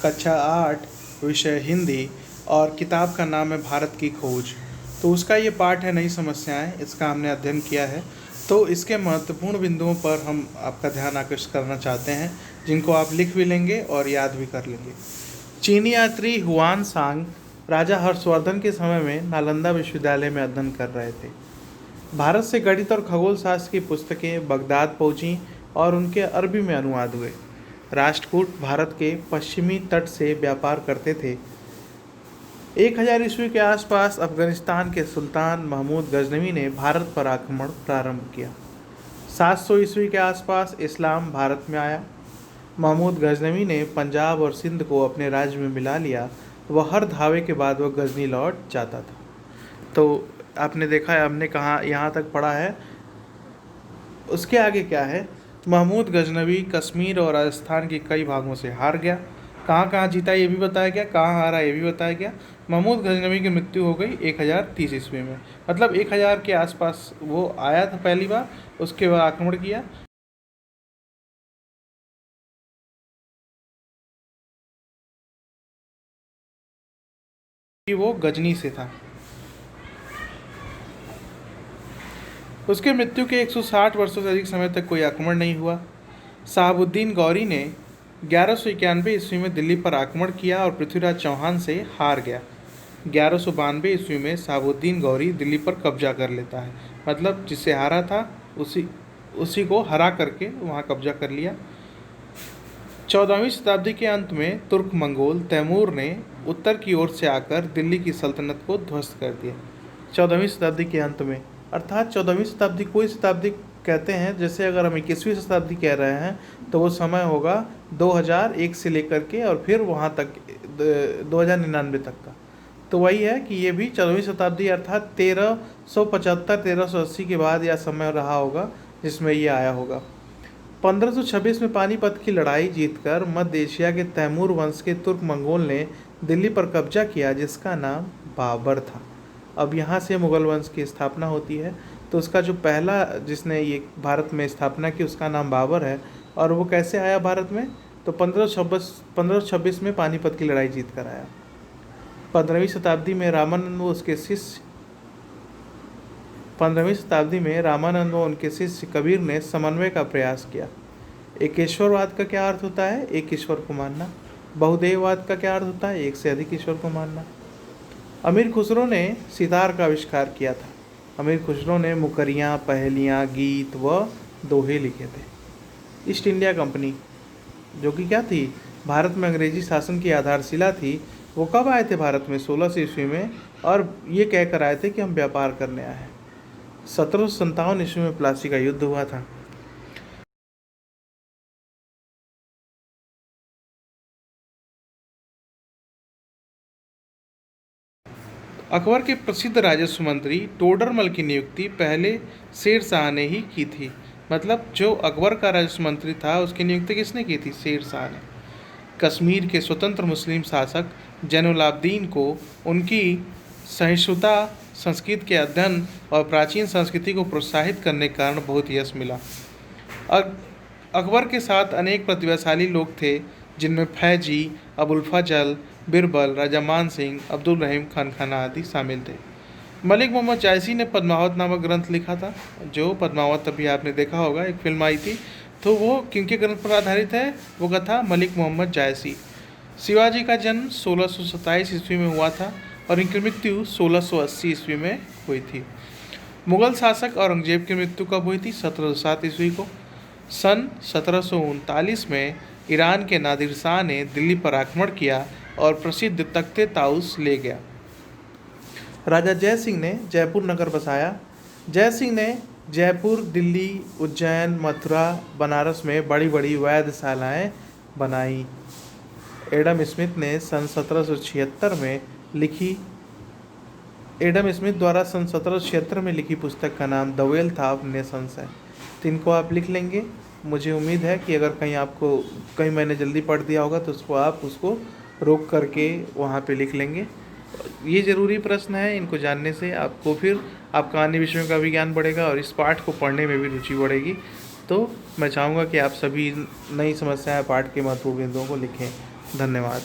कक्षा 8, विषय हिंदी, और किताब का नाम है भारत की खोज। तो उसका ये पाठ है नई समस्याएं, इसका हमने अध्ययन किया है। तो इसके महत्वपूर्ण बिंदुओं पर हम आपका ध्यान आकर्षित करना चाहते हैं, जिनको आप लिख भी लेंगे और याद भी कर लेंगे। चीनी यात्री हुआन सांग राजा हर्षवर्धन के समय में नालंदा विश्वविद्यालय में अध्ययन कर रहे थे। भारत से गणित और खगोल शास्त्र की पुस्तकें बगदाद पहुंची और उनके अरबी में अनुवाद हुए। राष्ट्रकूट भारत के पश्चिमी तट से व्यापार करते थे। 1000 ईस्वी के आसपास अफगानिस्तान के सुल्तान महमूद गजनवी ने भारत पर आक्रमण प्रारंभ किया। 700 ईस्वी के आसपास इस्लाम भारत में आया। महमूद गजनवी ने पंजाब और सिंध को अपने राज्य में मिला लिया। वह हर धावे के बाद वह गजनी लौट जाता था। तो आपने देखा है, हमने कहाँ यहाँ तक पढ़ा है। उसके आगे क्या है? महमूद गजनवी कश्मीर और राजस्थान के कई भागों से हार गया। कहाँ कहाँ जीता ये भी बताया गया, कहाँ हारा ये भी बताया गया। महमूद गजनवी की मृत्यु हो गई 1030 ईस्वी में, मतलब 1000 के आसपास वो आया था पहली बार, उसके बाद आक्रमण किया। कि वो गजनी से था। उसके मृत्यु के 160 वर्षों से अधिक समय तक कोई आक्रमण नहीं हुआ। शहाबुद्दीन गौरी ने 1191 ईस्वी में दिल्ली पर आक्रमण किया और पृथ्वीराज चौहान से हार गया। 1192 ईस्वी में शहाबुद्दीन गौरी दिल्ली पर कब्जा कर लेता है, मतलब जिससे हारा था उसी को हरा करके वहाँ कब्जा कर लिया। 14वीं शताब्दी के अंत में तुर्क मंगोल तैमूर ने उत्तर की ओर से आकर दिल्ली की सल्तनत को ध्वस्त कर दिया। 14वीं शताब्दी के अंत में, अर्थात 14वीं शताब्दी कोई शताब्दी कहते हैं, जैसे अगर हम 21वीं शताब्दी कह रहे हैं तो वो समय होगा 2001 से लेकर के और फिर वहाँ तक 2099 तक का। तो वही है कि ये भी 14वीं शताब्दी अर्थात 1375-1380 के बाद यह समय रहा होगा जिसमें ये आया होगा। 1526 में पानीपत की लड़ाई जीतकर मध्य एशिया के तैमूर वंश के तुर्क मंगोल ने दिल्ली पर कब्जा किया, जिसका नाम बाबर था। अब यहाँ से मुगल वंश की स्थापना होती है। तो उसका जो पहला जिसने ये भारत में स्थापना की उसका नाम बाबर है। और वो कैसे आया भारत में? तो 1526 में पानीपत की लड़ाई जीत कर आया। 15वीं शताब्दी में रामानंद व उनके शिष्य कबीर ने समन्वय का प्रयास किया। एकेश्वरवाद का क्या अर्थ होता है? एक ईश्वर को मानना। बहुदेववाद का क्या अर्थ होता है? एक से अधिक ईश्वर को मानना। अमीर खुसरो ने सितार का आविष्कार किया था। अमीर खुसरो ने मुकरियाँ, पहेलियाँ, गीत व दोहे लिखे थे। ईस्ट इंडिया कंपनी, जो कि क्या थी? भारत में अंग्रेजी शासन की आधारशिला थी। वो कब आए थे भारत में? 1600 ईस्वी में, और ये कह कर आए थे कि हम व्यापार करने आए हैं। 1757 ईस्वी में प्लासी का युद्ध हुआ था। अकबर के प्रसिद्ध राजस्व मंत्री टोडरमल की नियुक्ति पहले शेर शाह ने ही की थी। मतलब जो अकबर का राजस्व मंत्री था उसकी नियुक्ति किसने की थी? शेर शाह ने। कश्मीर के स्वतंत्र मुस्लिम शासक जैनुलाब्दीन को उनकी सहिष्णुता, संस्कृत के अध्ययन और प्राचीन संस्कृति को प्रोत्साहित करने के कारण बहुत यश मिला। अकबर के साथ अनेक प्रतिभाशाली लोग थे, जिनमें फैजी, अबुल फजल, बिरबल, राजा मान सिंह, अब्दुल रहीम खान आदि शामिल थे। मलिक मोहम्मद जायसी ने पद्मावत नामक ग्रंथ लिखा था। जो पद्मावत अभी आपने देखा होगा, एक फिल्म आई थी, तो वो किनके ग्रंथ पर आधारित है? वो कथा मलिक मोहम्मद जायसी। शिवाजी का जन्म 1627 ईस्वी में हुआ था और इनकी मृत्यु 1680 ईस्वी में हुई थी। मुगल शासक औरंगजेब की मृत्यु कब हुई थी? 1707 ईस्वी को। सन 1739 में ईरान के नादिर शाह ने दिल्ली पर आक्रमण किया और प्रसिद्ध तख्ते ताउस ले गया। राजा जय सिंह ने जयपुर नगर बसाया। जय सिंह ने जयपुर, दिल्ली, उज्जैन, मथुरा, बनारस में बड़ी बड़ी वैधशालाएँ बनाई। एडम स्मिथ ने सन 1776 में लिखी एडम स्मिथ द्वारा सन 1776 में लिखी पुस्तक का नाम द वेल्थ ऑफ नेशंस है। तो इनको आप लिख लेंगे। मुझे उम्मीद है कि अगर कहीं मैंने जल्दी पढ़ दिया होगा तो उसको रोक करके वहाँ पे लिख लेंगे। ये ज़रूरी प्रश्न है, इनको जानने से आपको फिर आपका अन्य विषयों का भी ज्ञान बढ़ेगा और इस पाठ को पढ़ने में भी रुचि बढ़ेगी। तो मैं चाहूँगा कि आप सभी नई समस्याएं पाठ के महत्वपूर्ण बिंदुओं को लिखें। धन्यवाद।